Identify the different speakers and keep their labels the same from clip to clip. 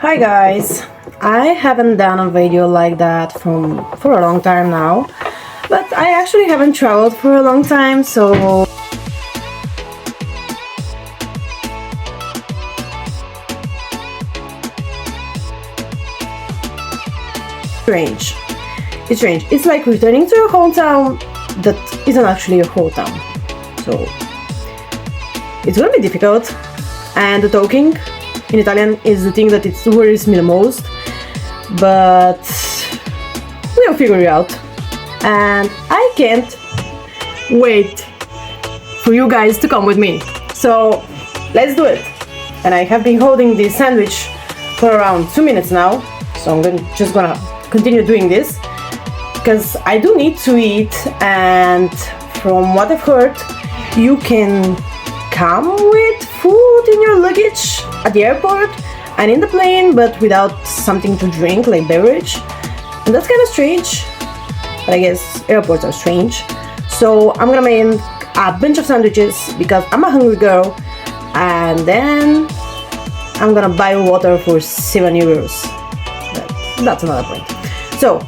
Speaker 1: Hi guys, I haven't done a video like that for a long time now, but I actually haven't traveled for a long time, so strange. It's strange. It's like returning to your hometown that isn't actually your hometown. So it's gonna be difficult, and the talking in Italian is the thing that it worries me the most, but we'll figure it out. And I can't wait for you guys to come with me. So let's do it. And I have been holding this sandwich for around 2 minutes now, so I'm just gonna continue doing this because I do need to eat, and from what I've heard, you can come with food in your luggage at the airport and in the plane, but without something to drink like beverage, and that's kind of strange, but I guess airports are strange. So I'm gonna make a bunch of sandwiches because I'm a hungry girl, and then I'm gonna buy water for 7 euros. But that's another point. So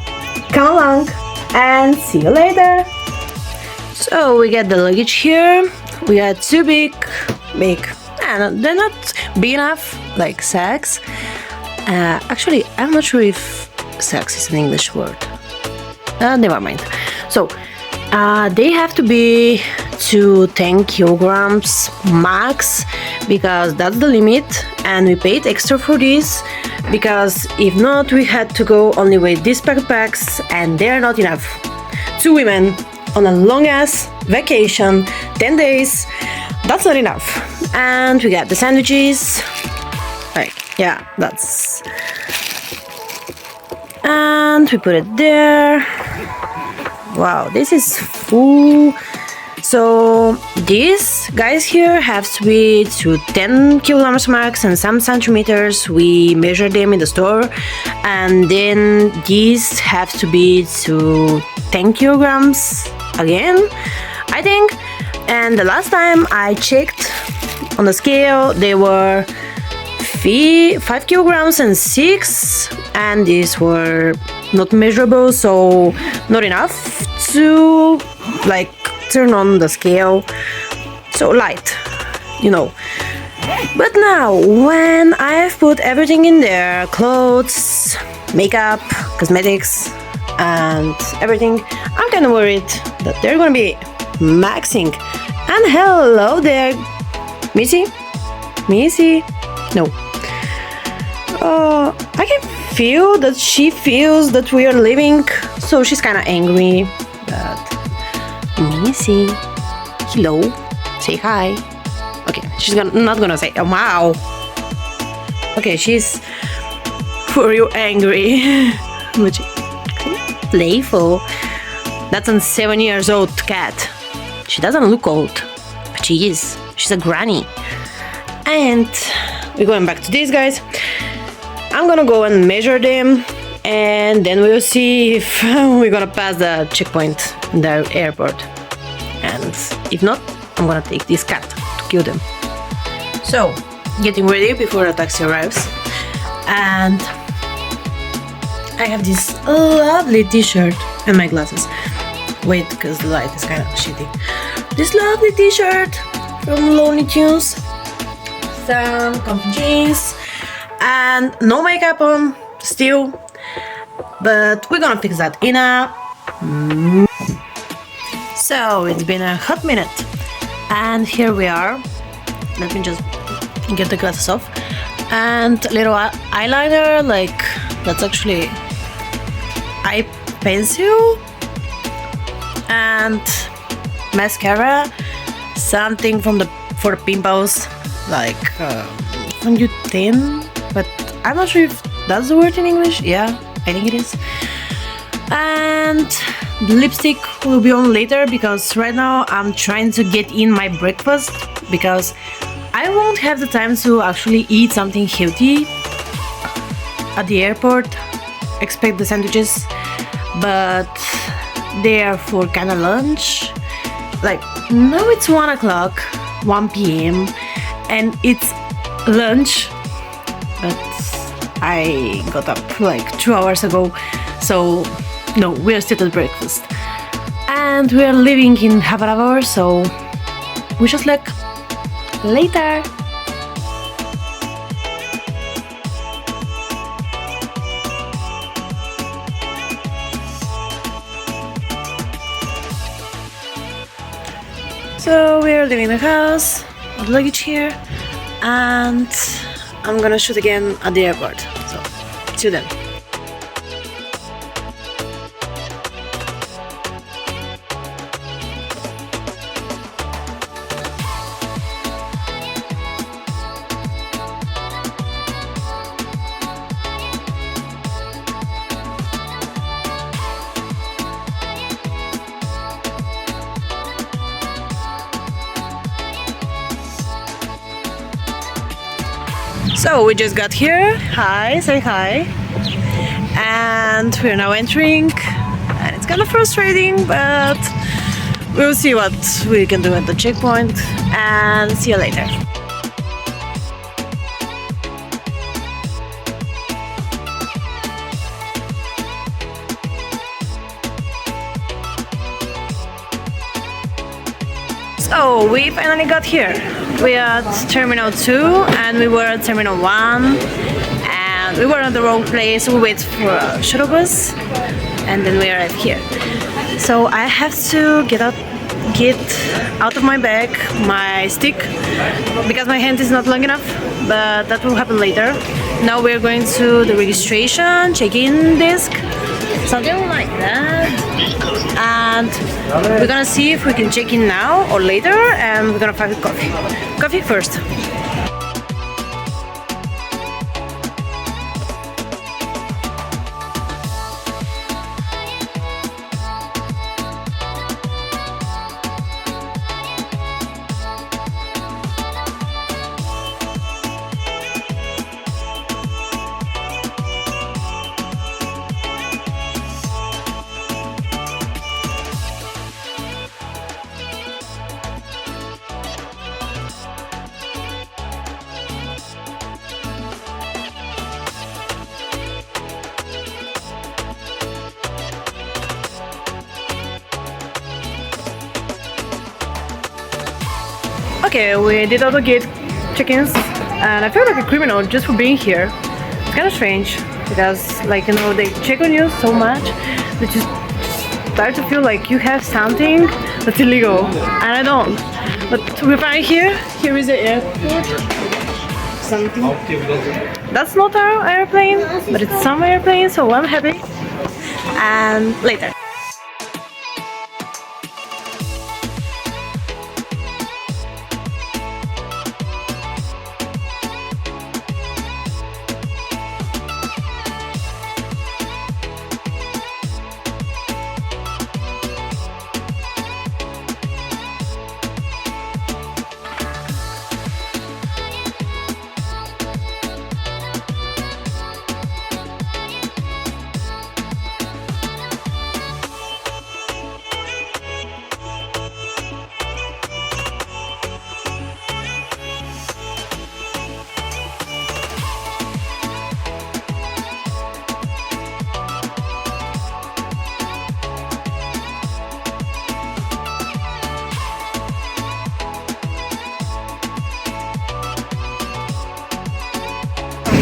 Speaker 1: come along and see you later. So we got the luggage here. We got two big, and they're not big enough, like sacks. Actually, I'm not sure if sacks is an English word. Never mind. So, they have to be to 10 kilograms max, because that's the limit, and we paid extra for this, because if not, we had to go only with these backpacks, and they're not enough. Two women on a long ass vacation, 10 days, that's not enough. And we got the sandwiches, like, yeah, that's, and we put it there. Wow, this is full. So these guys here have to be to 10 kilograms max and some centimeters. We measure them in the store, and then these have to be to 10 kilograms again, I think. And the last time I checked on the scale, they were 5 kilograms and 6, and these were not measurable, so not enough to like turn on the scale. So light, you know. But now when I've put everything in there, clothes, makeup, cosmetics, and everything, I'm kind of worried that they're gonna be maxing. And hello there, Missy? No. I can feel that she feels that we are leaving, so she's kind of angry. But Missy, hello, say hi. Okay, she's not gonna say, oh, wow. Okay, she's for real angry. But playful. That's a 7 years old cat. She doesn't look old, but she is. She's a granny. And we're going back to these guys. I'm gonna go and measure them, and then we'll see if we're gonna pass the checkpoint in the airport. And if not, I'm gonna take this cat to kill them. So, getting ready before the taxi arrives. And I have this lovely t-shirt and my glasses. Wait, because the light is kind of shitty. This lovely t-shirt from Looney Tunes, some comfy jeans, and no makeup on still, but we're gonna fix that in a... So it's been a hot minute, and here we are. Let me just get the glasses off, and a little eyeliner, like that's actually eye pencil, and mascara, something for the pimples, like from U10, but I'm not sure if that's the word in English. Yeah, I think it is. And lipstick will be on later, because right now I'm trying to get in my breakfast, because I won't have the time to actually eat something healthy at the airport. Expect the sandwiches, but they are for kind of lunch. Like, now it's 1 o'clock, 1 p.m. and it's lunch, but I got up like 2 hours ago, so no, we are still at breakfast. And we are leaving in half an hour, so wish us luck. Later! So we are leaving the house, our luggage here, and I'm gonna shoot again at the airport. So, see you then. So we just got here. Hi, say hi. And we're now entering. And it's kind of frustrating, but we'll see what we can do at the checkpoint. And see you later. So we finally got here. We are at Terminal 2 and we were at Terminal 1 and we were at the wrong place. We waited for a shuttle bus and then we arrived here. So I have to get out of my bag my stick because my hand is not long enough, but that will happen later. Now we're going to the registration, check-in desk, something like that. And we're gonna see if we can check in now or later, and we're gonna find coffee. Coffee first. Okay, we did all the gate check-ins and I feel like a criminal just for being here. It's kind of strange because, like, you know, they check on you so much that you start to feel like you have something that's illegal, and I don't. But we're finally here. Here is the airport. Something. That's not our airplane, but it's some airplane, so I'm happy. And later.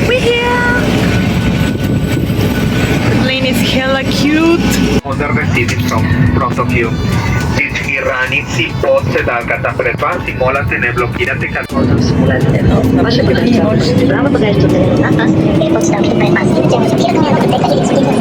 Speaker 1: We're here! The plane is hella cute.
Speaker 2: Other receiving from front of you. Рани си под седалката пред вас и моля те не блокирате като...
Speaker 3: На ваше прибежище, здраво багажите от над вас е под седалките пред вас. Спирате на едното пека или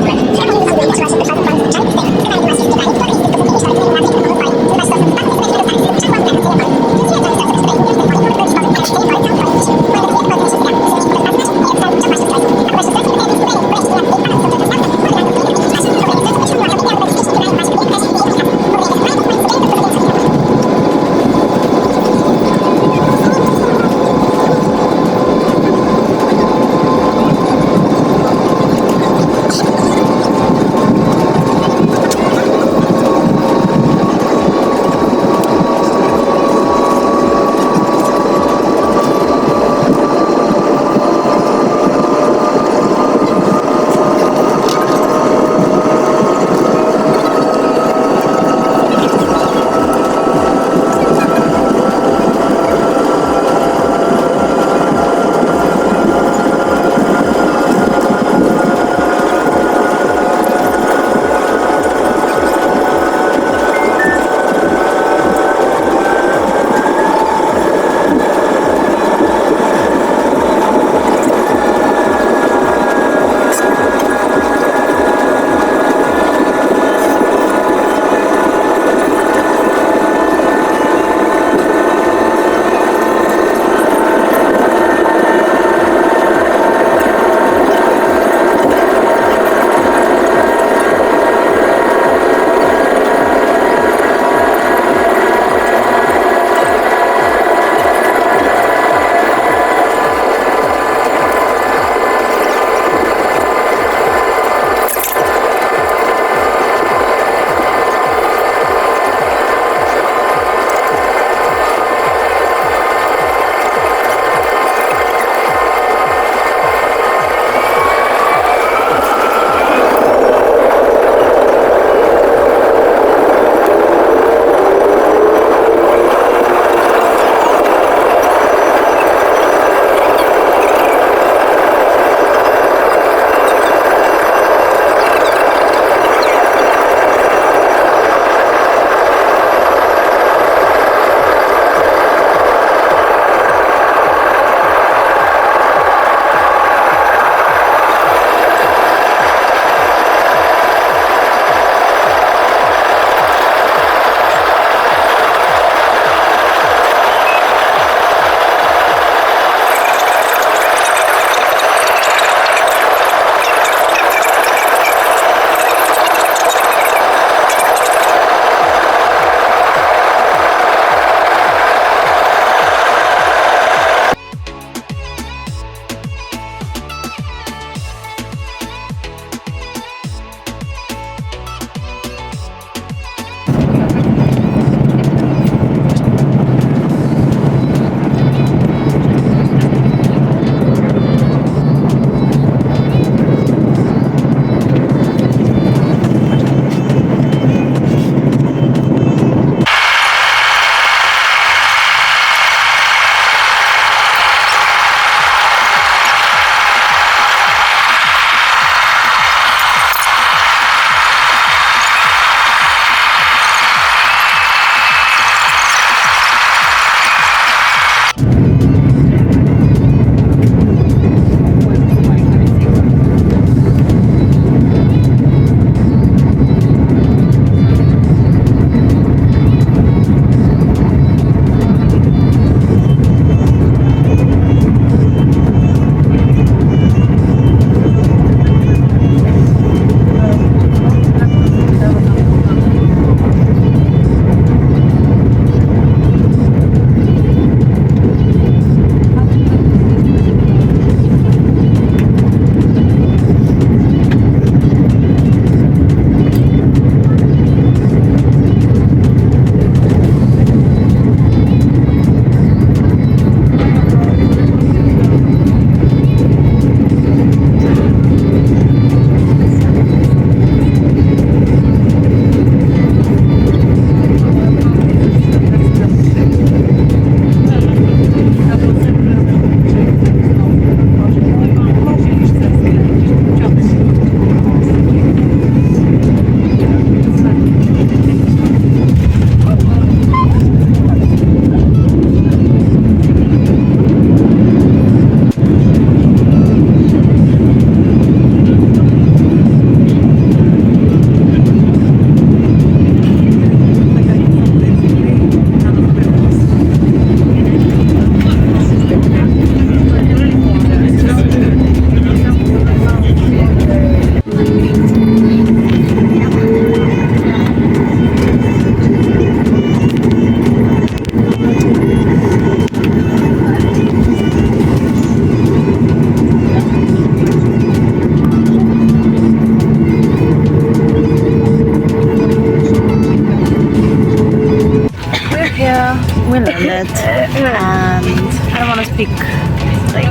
Speaker 1: peak. It's like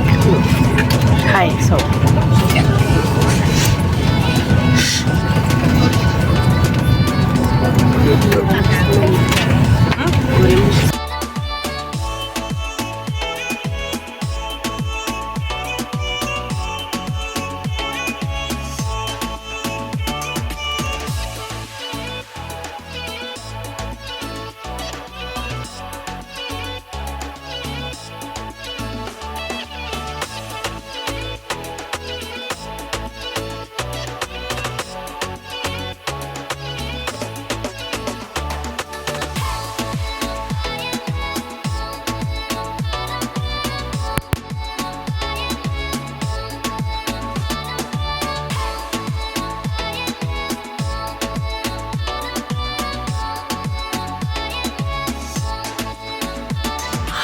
Speaker 1: high, so yeah.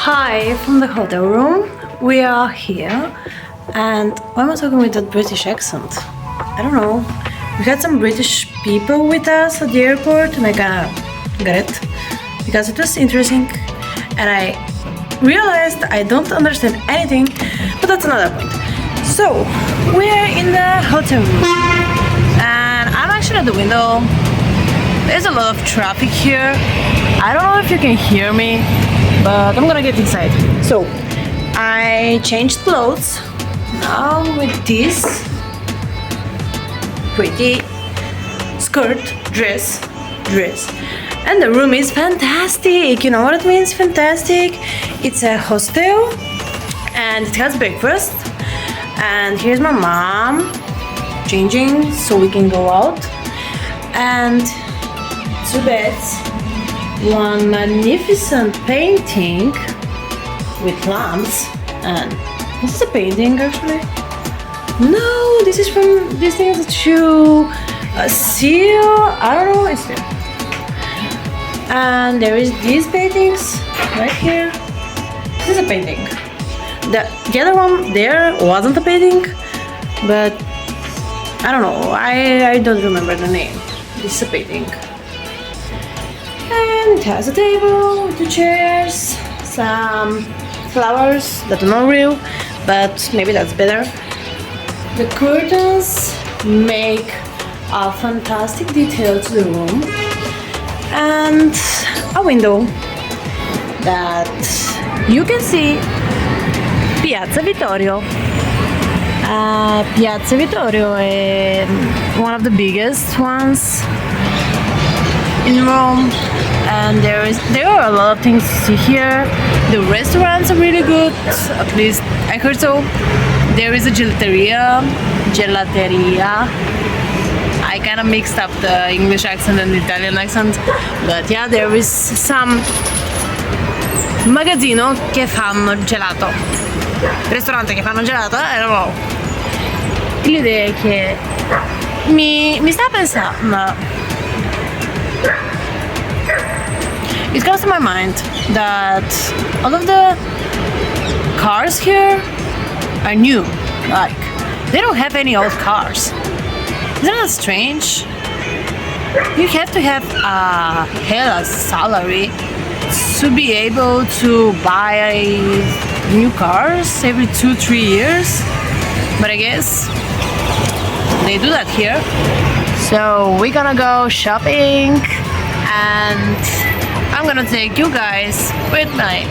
Speaker 1: Hi from the hotel room. We are here, and why am I talking with that British accent? I don't know. We had some British people with us at the airport, and I kinda got it because it was interesting, and I realized I don't understand anything, but that's another point. So we're in the hotel room, and I'm actually at the window. There's a lot of traffic here. I don't know if you can hear me, but I'm gonna get inside. So I changed clothes now with this pretty skirt, dress, and the room is fantastic. You know what it means, fantastic? It's a hostel and it has breakfast, and here's my mom changing so we can go out, and 2 beds, one magnificent painting with lamps. And this is a painting actually. No, this is from this thing that you seal. I don't know, it's there. And there is these paintings right here. This is a painting. The other one there wasn't a painting, but I don't know. I don't remember the name. This is a painting. And it has a table, 2 chairs, some flowers that are not real, but maybe that's better. The curtains make a fantastic detail to the room, and a window that you can see Piazza Vittorio. Piazza Vittorio is one of the biggest ones in Rome, and there are a lot of things to see here. The restaurants are really good, at least I heard so. There is a gelateria. I kind of mixed up the English accent and the Italian accent, but yeah, there is some magazzino che fanno gelato, ristorante che fanno gelato, I don't know. L'idea è che mi sta pensando, it comes to my mind that all of the cars here are new. Like, they don't have any old cars. Isn't that strange? You have to have a hell salary to be able to buy new cars every 2-3 years. But I guess they do that here. So we're gonna go shopping, and I'm gonna take you guys with me.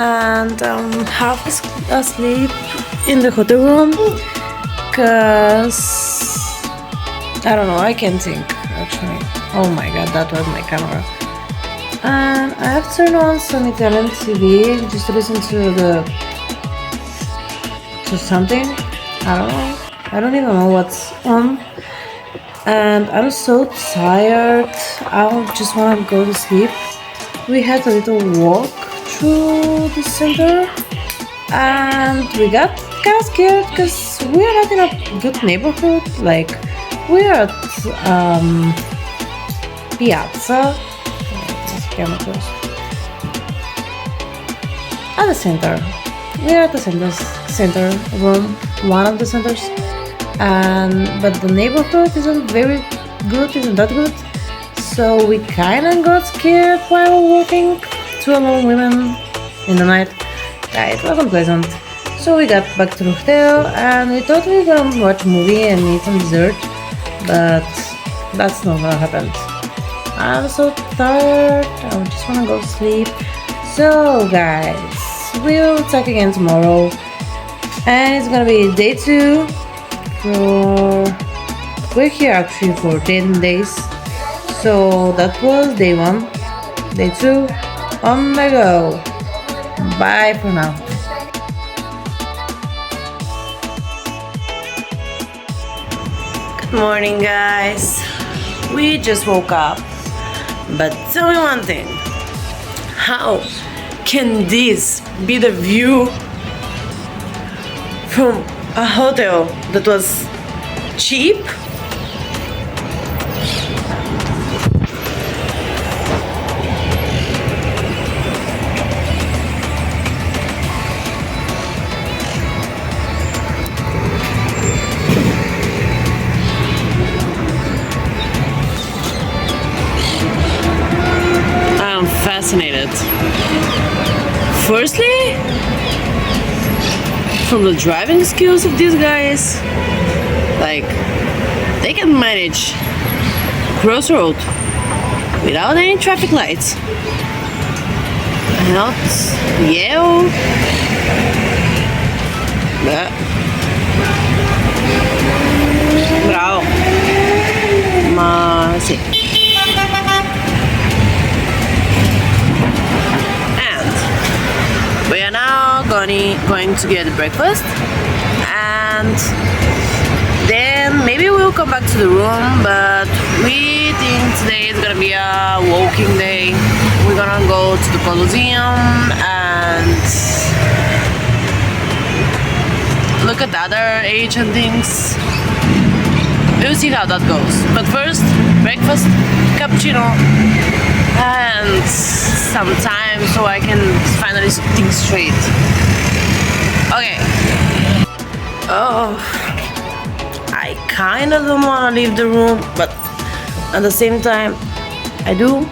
Speaker 1: And I'm half asleep in the hotel room because I don't know, I can't think actually. Oh my god, that was my camera. And I have turned on some Italian TV just to listen to something. I don't know. I don't even know what's on. and I'm so tired. I just want to go to sleep. We had a little walk through the center and we got kind of scared because we're not in a good neighborhood. Like, we're at Piazza. At the center. We're at the center room, one of the centers. But the neighborhood isn't very good, isn't that good. So we kinda got scared while walking. Two alone women in the night. Yeah, it wasn't pleasant. So we got back to the hotel and we thought we were gonna watch a movie and eat some dessert. But that's not what happened. I'm so tired. I just wanna go sleep. So guys, we'll talk again tomorrow. And it's gonna be day 2. We're here actually for 10 days. So that was day 1. Day 2, on the go. Bye for now. Good morning, guys. We just woke up. But tell me one thing. How can this be the view from a hotel that was cheap? I'm fascinated. Firstly, from the driving skills of these guys. Like, they can manage crossroad without any traffic lights, not yell. Bravo. Ma sì. And we are now going to get breakfast, and then maybe we'll come back to the room, but we think today is gonna be a walking day. We're gonna go to the Colosseum and look at the other ancient things. We'll see how that goes. But first, breakfast, cappuccino, and some time so I can finally think straight. Okay. Oh, I kind of don't want to leave the room, but at the same time, I do.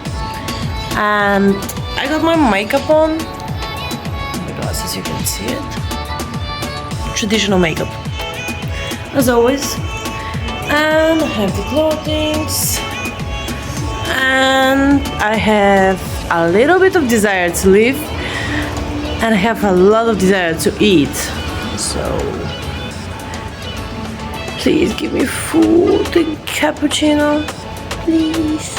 Speaker 1: And I got my makeup on. My glasses, you can see it. Traditional makeup, as always. And I have the clothings. And I have a little bit of desire to live. And I have a lot of desire to eat. So please give me food and cappuccino, please.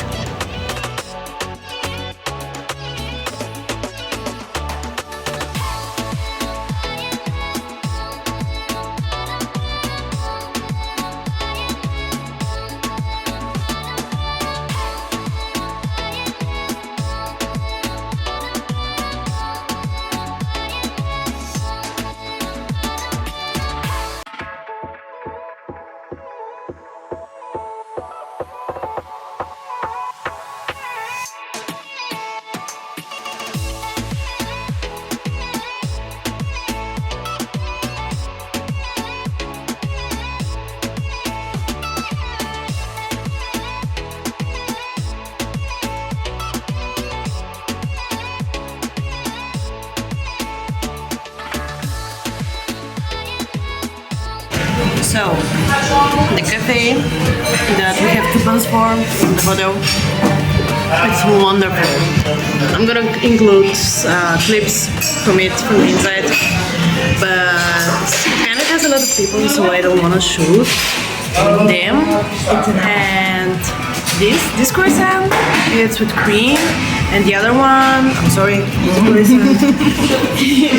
Speaker 1: So, the cafe that we have coupons for in the hotel, it's wonderful. I'm gonna include clips from it from the inside, but it kind of has a lot of people, so I don't want to shoot them. And this croissant, it's with cream, and the other one, I'm sorry,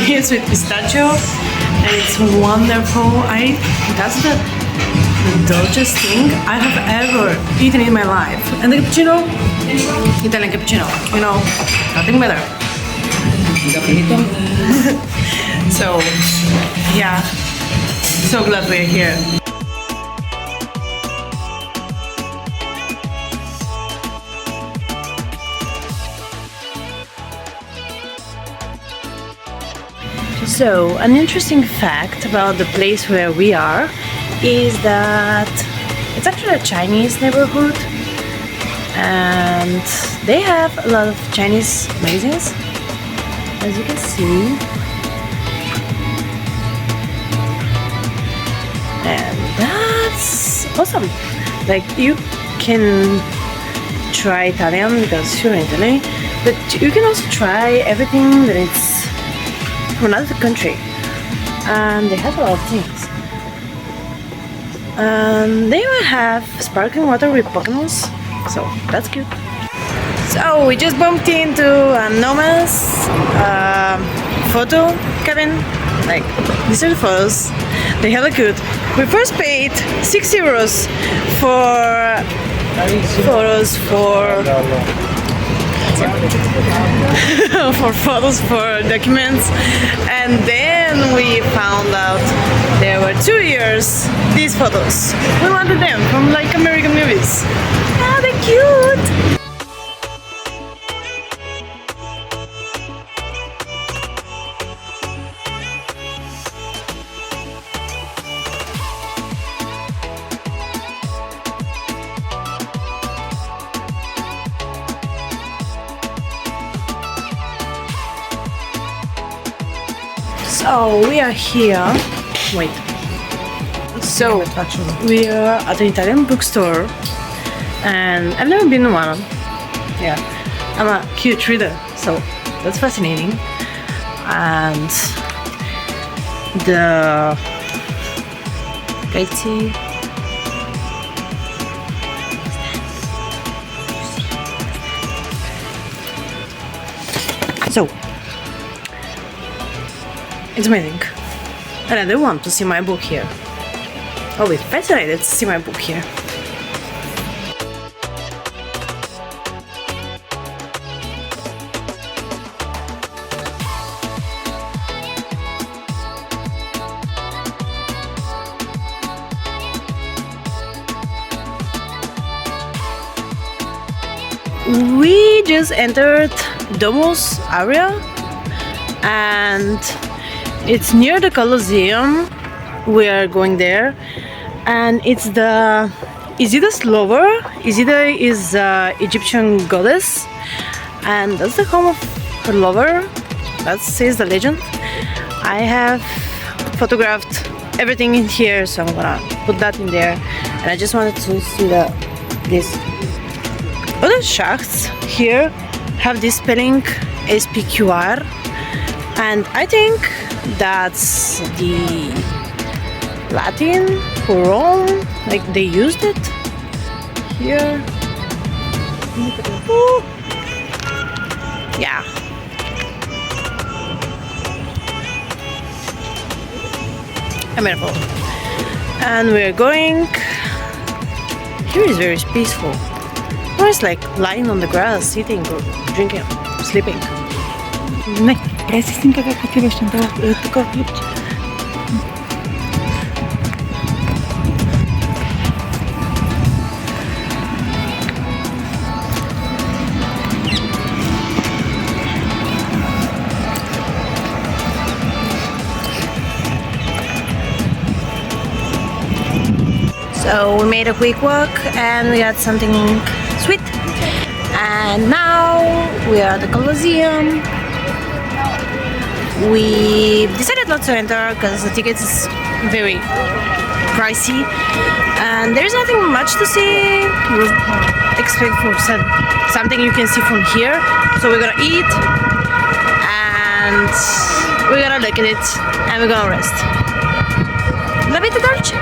Speaker 1: it's with pistachio. And it's wonderful. That's the the dolcest thing I have ever eaten in my life. And the cappuccino, Italian cappuccino, you know, nothing better. So, yeah, so glad we're here. So, an interesting fact about the place where we are is that it's actually a Chinese neighborhood and they have a lot of Chinese magazines, as you can see. And that's awesome. Like, you can try Italian because you're in Italy, but you can also try everything that it's from another country, and they have a lot of things. And they even have sparkling water with Pokemons, so that's cute. So we just bumped into an enormous photo cabin. Like, these are the photos. They're hella cute. We first paid 6 euros for photos for photos, for documents, and then we found out there were 2 years these photos. We wanted them from like American movies. Ah, they're cute! So we are here. Wait. So we are at an Italian bookstore, and I've never been to one. Yeah, I'm a huge reader, so that's fascinating. And the see. So it's amazing, and I do want to see my book here. I'll be fascinated to see my book here. We just entered Domo's area, and it's near the Colosseum. We are going there, and it's the Isida's lover. Isida is an Egyptian goddess, and that's the home of her lover. That says the legend. I have photographed everything in here, so I'm gonna put that in there. And I just wanted to see this. Other shafts here have this spelling SPQR, and I think that's the Latin for Rome, like they used it here. Ooh. Yeah. Beautiful. And we're going. Here is very peaceful. Or it's like lying on the grass, eating or drinking, sleeping.
Speaker 4: Не, прави си снимка как отиваш надолу, такова клипче.
Speaker 1: So we made a quick walk and we got something sweet. And now we are at the Colosseum. We decided not to enter because the tickets is very pricey and there's nothing much to see. We expect for something you can see from here. So we're gonna eat and we're gonna look at it and we're gonna rest. La vita dolce.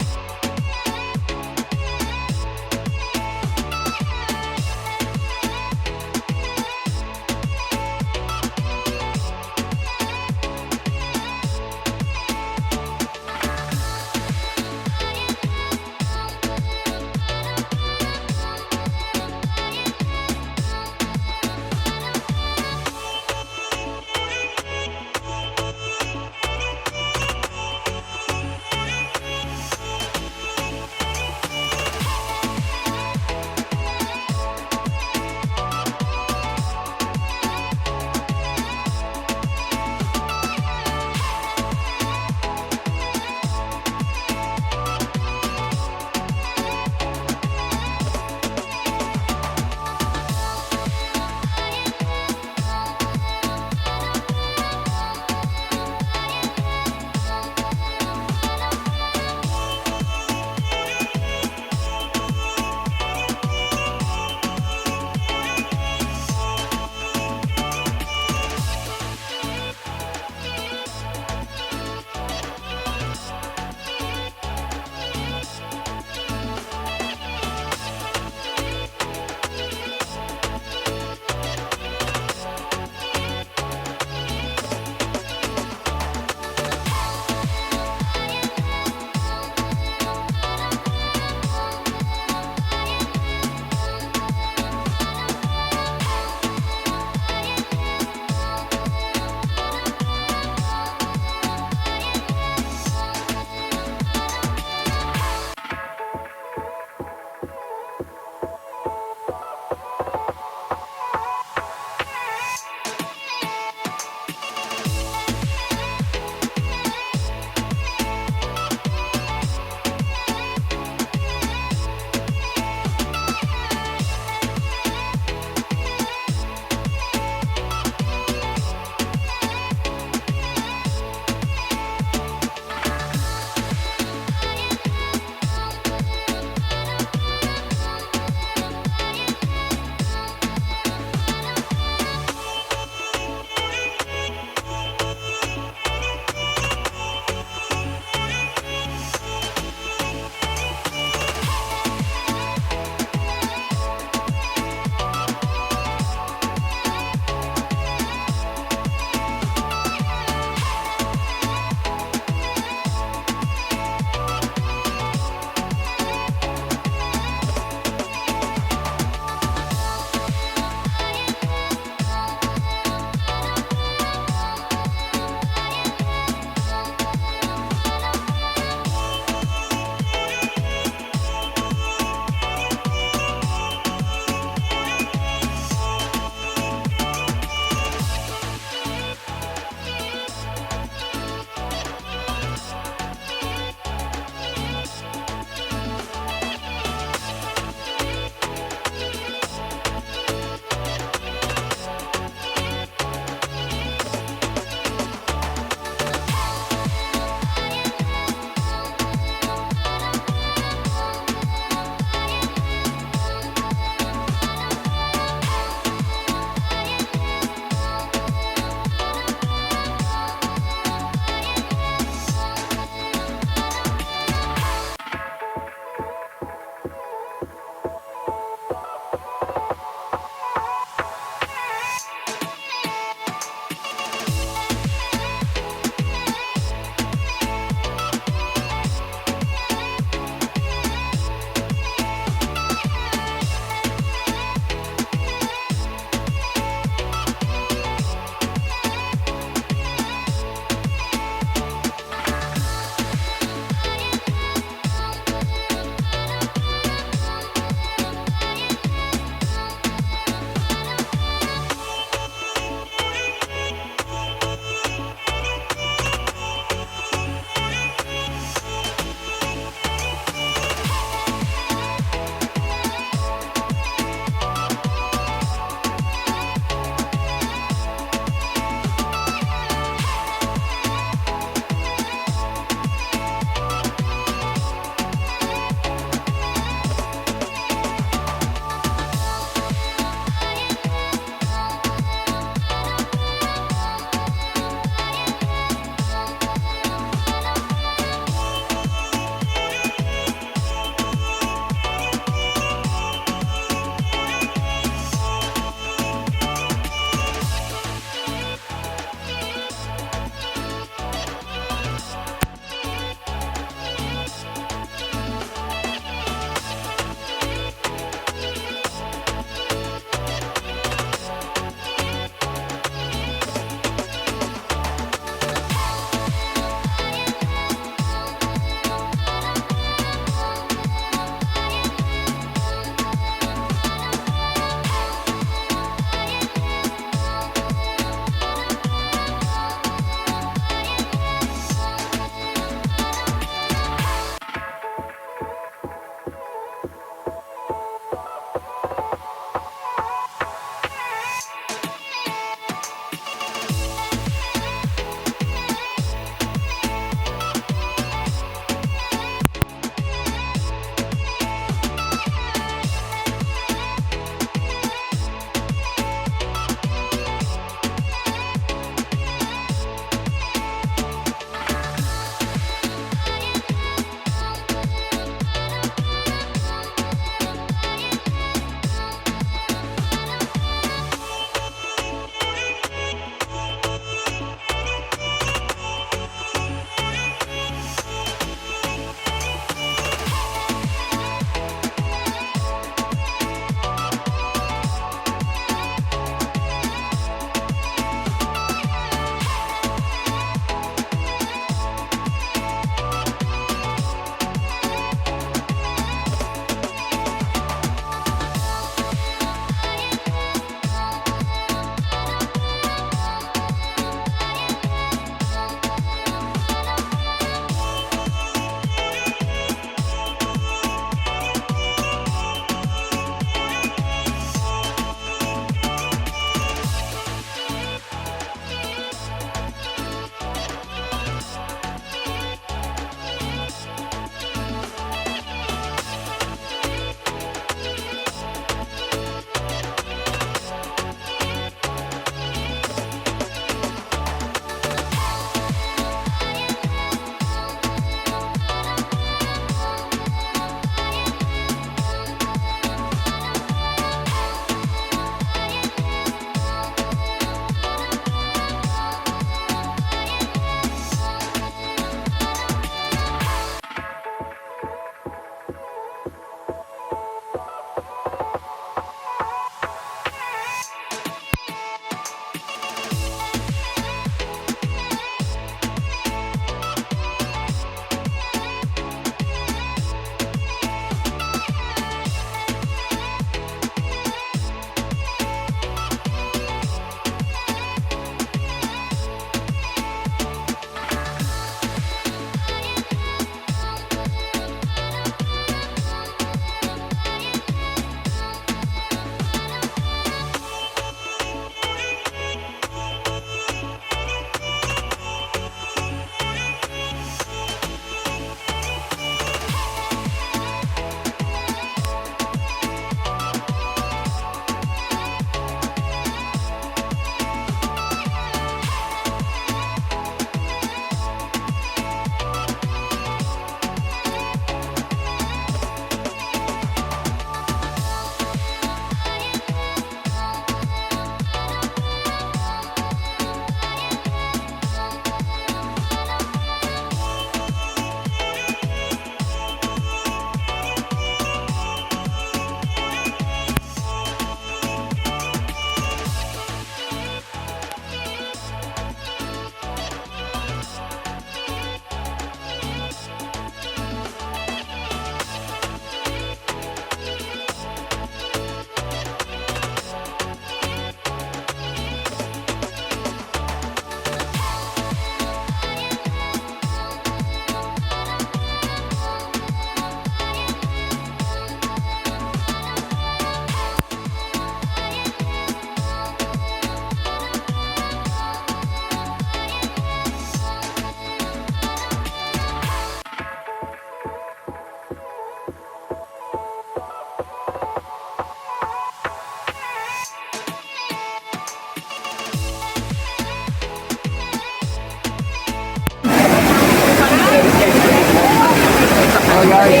Speaker 4: Айде!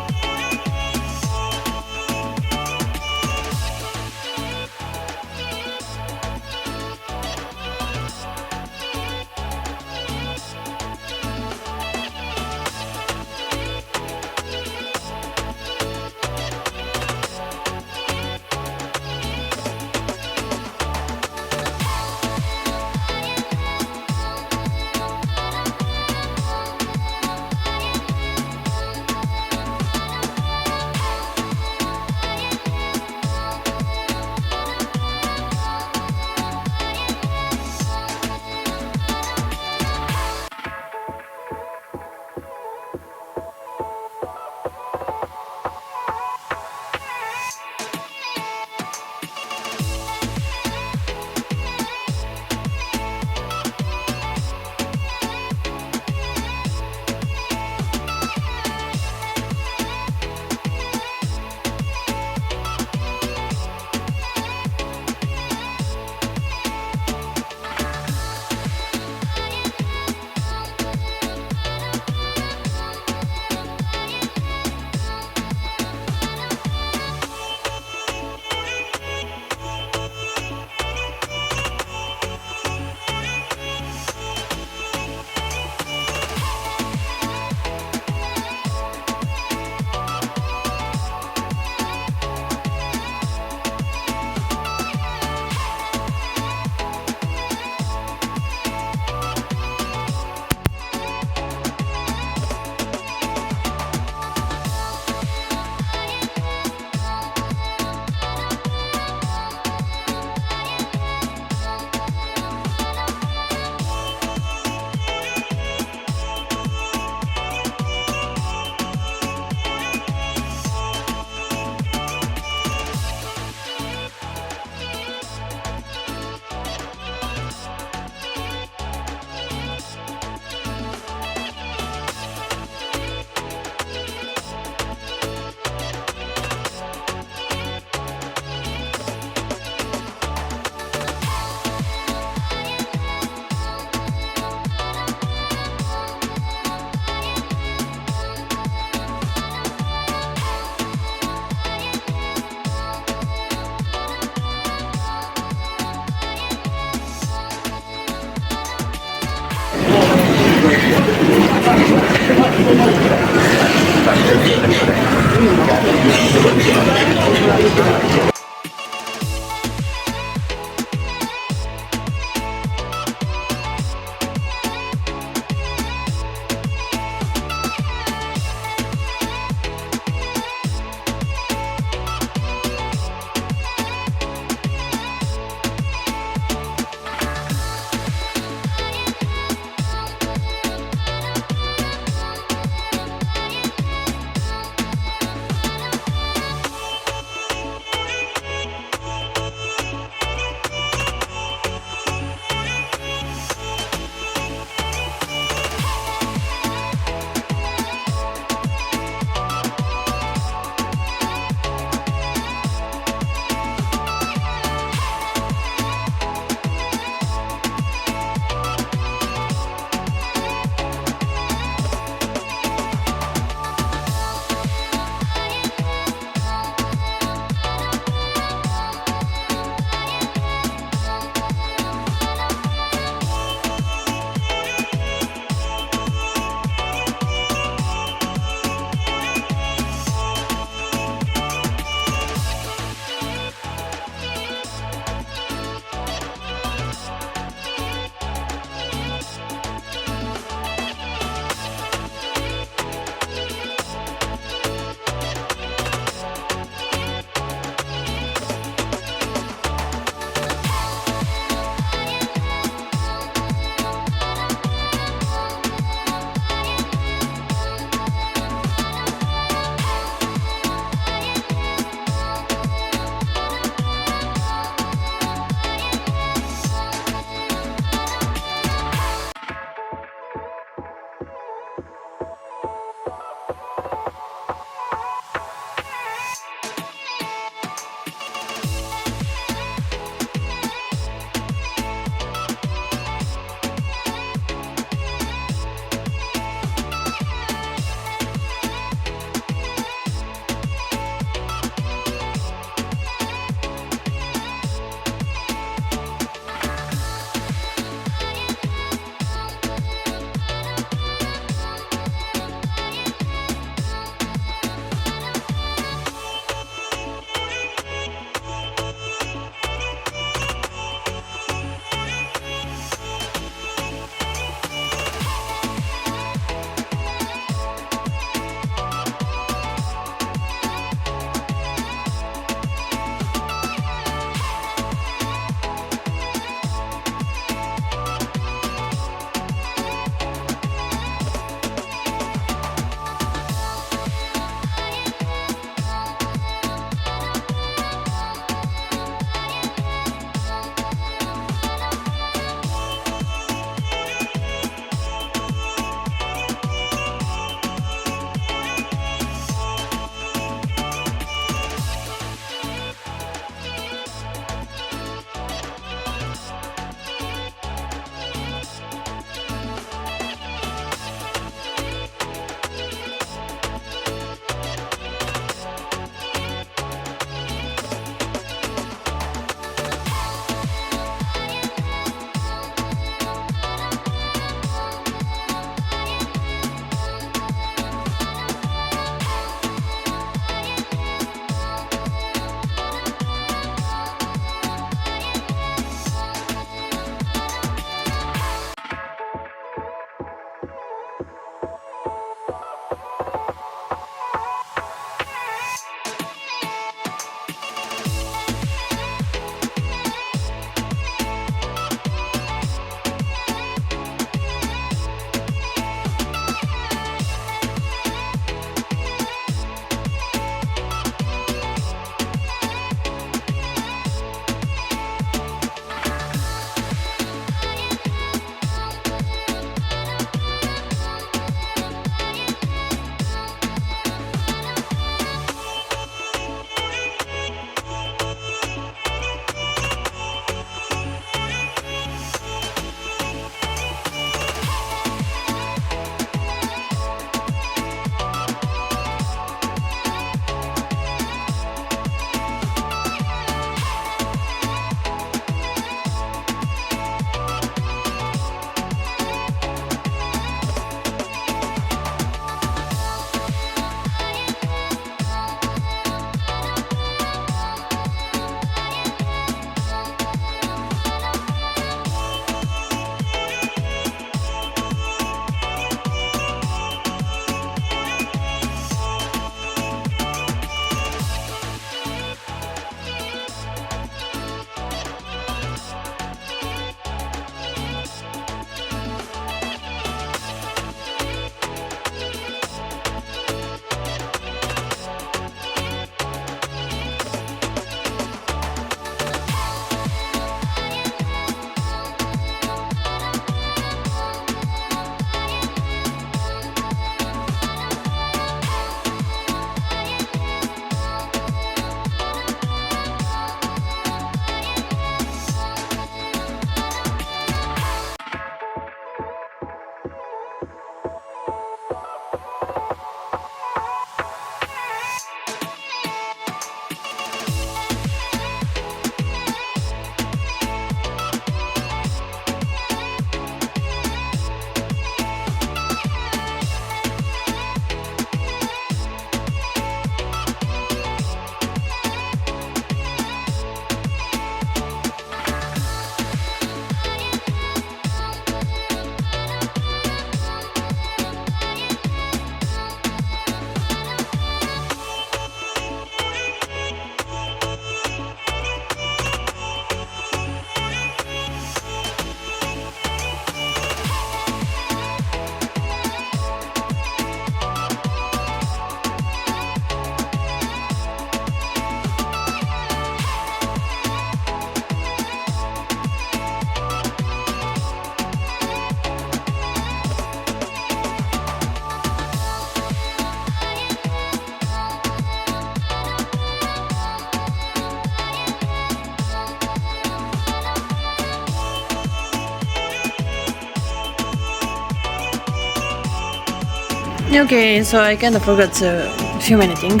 Speaker 1: Okay, so I kind of forgot to film anything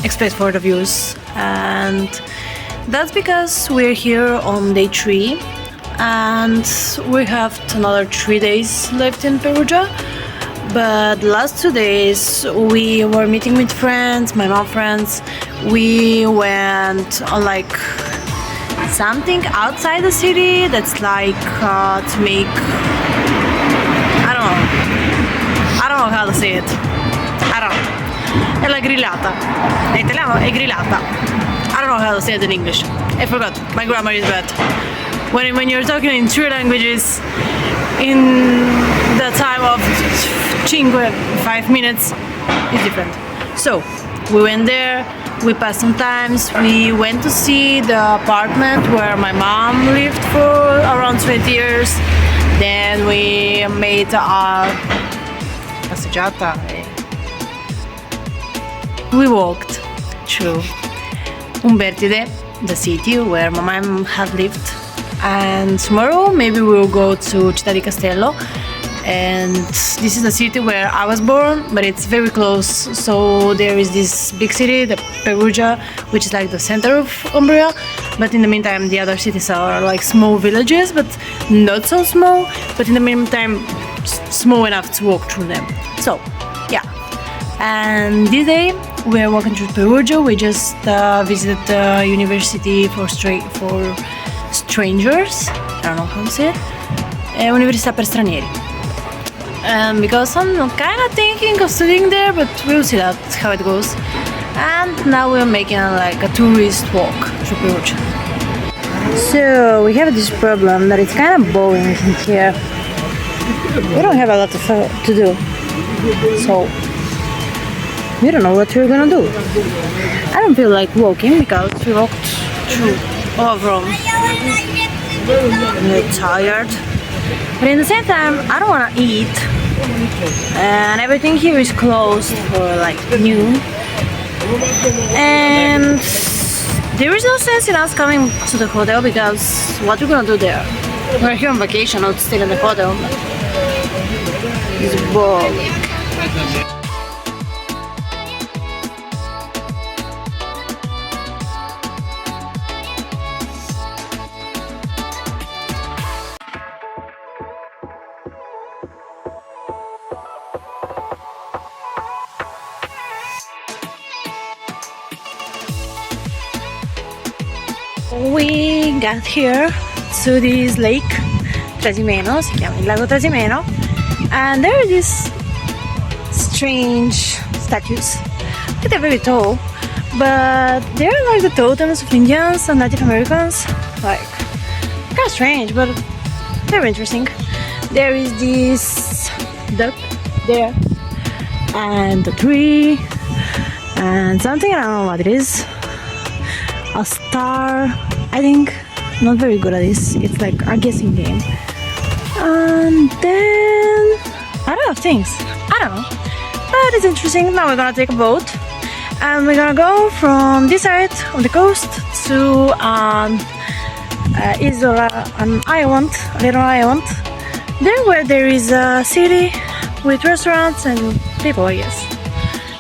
Speaker 1: except for the views, and that's because we're here on day 3 and we have another 3 days left in Perugia. But the last 2 days we were meeting with friends, my mom friends. We went on like something outside the city that's like to make, I don't know how to say it. I don't know. È la grillata. In italiano è grillata. I don't know how to say it in English. I forgot. My grammar is bad. When you're talking in 3 languages in the time of 5 minutes, it's different. So we went there. We passed some times. We went to see the apartment where my mom lived for around 20 years. Then we made a passeggiata. We walked through Umbertide, the city where my mom had lived. And tomorrow maybe we'll go to Città di Castello. And this is the city where I was born, but it's very close. So there is this big city, the Perugia, which is like the center of Umbria. But in the meantime, the other cities are like small villages, but not so small. But in the meantime, small enough to walk through them. So, yeah. And this day we are walking through Perugia. We just visited the university for strangers. I don't know how to say it. Università per stranieri. Because I'm kind of thinking of studying there, but we'll see how it goes. And now we're making like a tourist walk through Perugia. So we have this problem that it's kind of boring in here. We don't have a lot to do, so we don't know what we're gonna do. I don't feel like walking because we walked through all of Rome. I'm tired. But in the same time, I don't want to eat, and everything here is closed for like noon. And there is no sense in us coming to the hotel because what we're gonna do there? We're here on vacation, not stay in the hotel. It's boring. We got here to this lake, Trasimeno, si chiama il lago Trasimeno, and there are these strange statues. They're very tall, but they're like the totems of Indians and Native Americans. Like, kind of strange, but very interesting. There is this duck there, and a tree, and something, I don't know what it is. A star, I think. Not very good at this. It's like a guessing game. And then I don't know things. I don't know. But it's interesting. Now we're gonna take a boat and we're gonna go from this side on the coast to Isola, an island, a little island. There where there is a city with restaurants and people, I guess.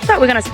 Speaker 1: So we're gonna see.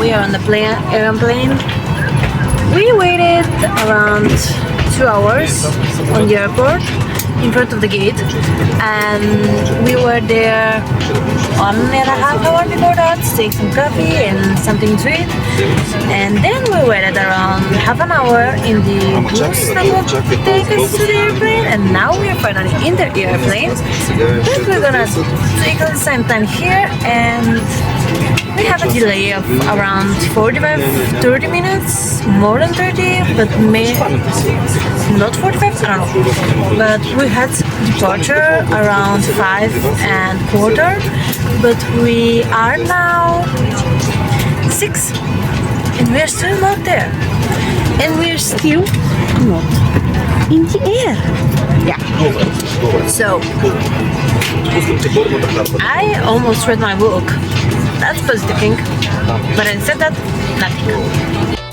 Speaker 5: We are on the airplane. We waited around 2 hours on the airport in front of the gate, and we were there 1.5 hours before that to take some coffee and something to eat, and then we waited around half an hour in the bus that would take us to the airplane, and now we are finally in the airplane. But we're gonna take the same time here, and we have a delay of around 45-30 minutes, more than 30, but not 45, I don't know. But we had departure around 5:15, but we are now 6, and we are still not there. And we are still not in the air. Yeah. So, I almost read my book. That's positive thing. But instead that, nothing.